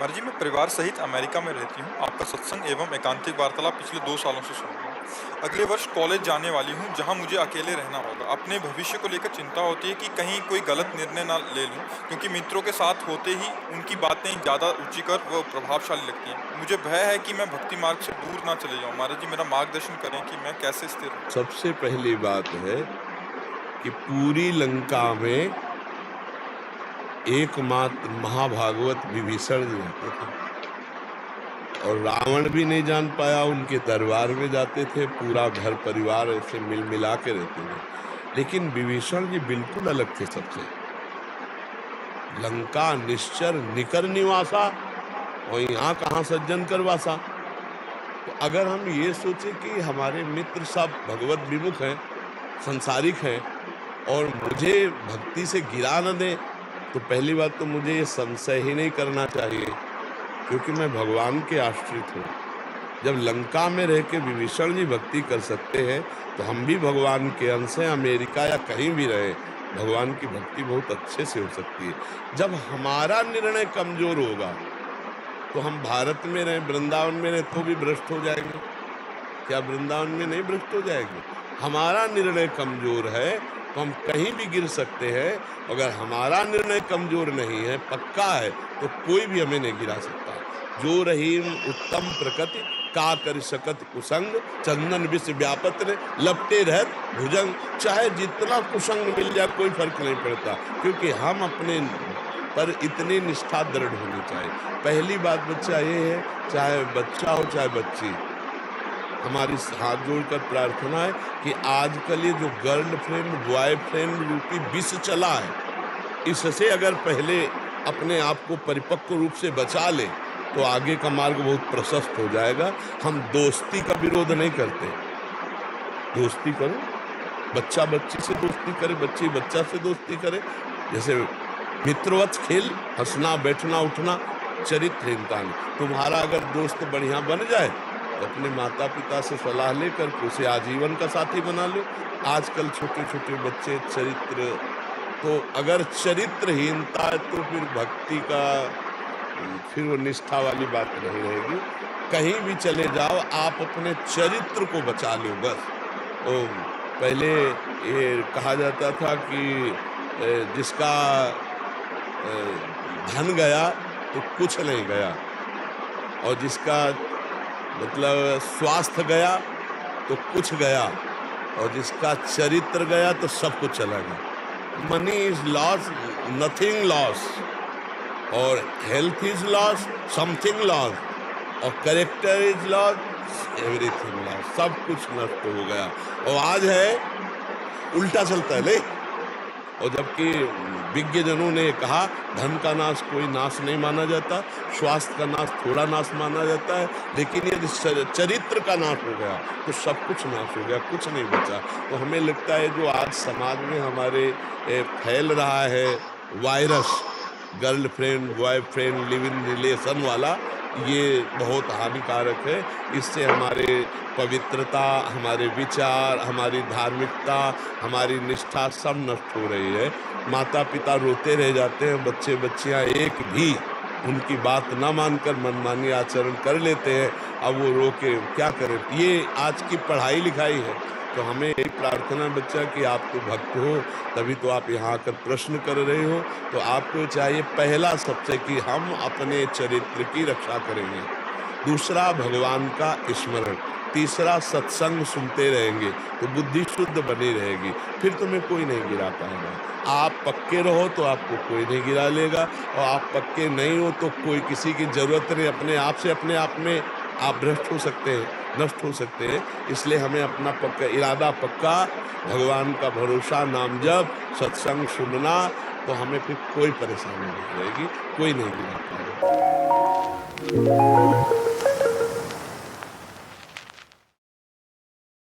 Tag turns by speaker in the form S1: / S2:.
S1: मर्जी मैं परिवार सहित अमेरिका में रहती हूँ। आपका सत्संग एवं एकांतिक वार्तालाप पिछले 2 सालों से सुन रहा हूँ। अगले वर्ष कॉलेज जाने वाली हूँ, जहाँ मुझे अकेले रहना होगा। अपने भविष्य को लेकर चिंता होती है कि कहीं कोई गलत निर्णय ना ले लूँ, क्योंकि मित्रों के साथ होते ही उनकी बातें ज़्यादा रुचिकर व प्रभावशाली लगती हैं। मुझे भय है कि मैं भक्ति मार्ग से दूर ना चले जाऊँ। महाराज जी, मेरा मार्गदर्शन करें कि मैं कैसे स्थिर रहूँ?
S2: सबसे पहली बात है कि पूरी लंका में एकमात्र महाभागवत विभीषण जी रहते थे और रावण भी नहीं जान पाया। उनके दरबार में जाते थे, पूरा घर परिवार ऐसे मिल मिला के रहते थे। लेकिन विभीषण जी बिल्कुल अलग थे सबसे। लंका निश्चर निकर निवासा और यहाँ कहाँ सज्जन कर वासा। तो अगर हम ये सोचे कि हमारे मित्र सब भगवत विमुख हैं, संसारिक हैं और मुझे भक्ति से गिरा न दें, तो पहली बात तो मुझे ये संशय ही नहीं करना चाहिए, क्योंकि मैं भगवान के आश्रित हूँ। जब लंका में रह के विभीषण जी भक्ति कर सकते हैं, तो हम भी भगवान के अंश हैं। अमेरिका या कहीं भी रहे, भगवान की भक्ति बहुत अच्छे से हो सकती है। जब हमारा निर्णय कमजोर होगा, तो हम भारत में रहें, वृंदावन में रहें, तो भी भ्रष्ट हो जाएंगे। क्या वृंदावन में नहीं भ्रष्ट हो जाएंगे? हमारा निर्णय कमजोर है तो हम कहीं भी गिर सकते हैं। अगर हमारा निर्णय कमजोर नहीं है, पक्का है, तो कोई भी हमें नहीं गिरा सकता। जो रहीम उत्तम प्रकृति का कर सकत कुसंग, चंदन विष व्यापत ने लपटे रहत भुजंग। चाहे जितना कुसंग मिल जाए, कोई फर्क नहीं पड़ता, क्योंकि हम अपने पर इतनी निष्ठा दृढ़ होनी चाहिए। पहली बात बच्चा ये है, चाहे बच्चा हो चाहे बच्ची, हमारी हाथ जोड़कर प्रार्थना है कि आजकल ये जो गर्लफ्रेंड बॉयफ्रेंड रूपी विष चला है, इससे अगर पहले अपने आप को परिपक्व रूप से बचा ले, तो आगे का मार्ग बहुत प्रशस्त हो जाएगा। हम दोस्ती का विरोध नहीं करते, दोस्ती करो, बच्चा बच्ची से दोस्ती करे, बच्ची बच्चा से दोस्ती करे। जैसे मित्रवत खेल, हंसना बैठना उठना चरित्रहीनता नहीं। तुम्हारा अगर दोस्त बढ़िया बन जाए, तो अपने माता पिता से सलाह लेकर उसे आजीवन का साथी बना लो। आजकल छोटे छोटे बच्चे चरित्र, तो अगर चरित्रहीनता है तो फिर भक्ति का, फिर वो निष्ठा वाली बात नहीं रहेगी। कहीं भी चले जाओ, आप अपने चरित्र को बचा लो बस। और पहले ये कहा जाता था कि जिसका धन गया तो कुछ नहीं गया, और जिसका मतलब स्वास्थ्य गया तो कुछ गया, और जिसका चरित्र गया तो सब कुछ चला गया। Money is loss, nothing loss, और health is loss, something loss, और character is loss, everything loss. सब कुछ नष्ट हो गया। और आज है उल्टा चलता है, नहीं? और जबकि विज्ञजनों ने कहा, धन का नाश कोई नाश नहीं माना जाता, स्वास्थ्य का नाश थोड़ा नाश माना जाता है, लेकिन यदि चरित्र का नाश हो गया तो सब कुछ नाश हो गया, कुछ नहीं बचा। तो हमें लगता है जो आज समाज में हमारे फैल रहा है virus, girlfriend boyfriend live in relation वाला, ये बहुत हानिकारक है। इससे हमारे पवित्रता, हमारे विचार, हमारी धार्मिकता, हमारी निष्ठा सब नष्ट हो रही है। माता पिता रोते रह जाते हैं, बच्चे बच्चियां एक भी उनकी बात ना मानकर मनमानी आचरण कर लेते हैं। अब वो रो के क्या करें? ये आज की पढ़ाई लिखाई है। तो हमें एक प्रार्थना बच्चा कि आप तो भक्त हो, तभी तो आप यहाँ आकर प्रश्न कर रहे हो। तो आपको चाहिए पहला सबसे कि हम अपने चरित्र की रक्षा करेंगे, दूसरा भगवान का स्मरण, तीसरा सत्संग सुनते रहेंगे तो बुद्धि शुद्ध बनी रहेगी, फिर तुम्हें कोई नहीं गिरा पाएगा। आप पक्के रहो तो आपको कोई नहीं गिरा लेगा, और आप पक्के नहीं हो तो कोई किसी की जरूरत नहीं। अपने आप से अपने आप में आप भ्रष्ट हो सकते हैं, नष्ट हो सकते हैं। इसलिए हमें अपना पक्का इरादा, पक्का भगवान का भरोसा, नाम जप, सत्संग सुनना, तो हमें फिर कोई परेशानी नहीं रहेगी, कोई नहीं गिरा पाएगा।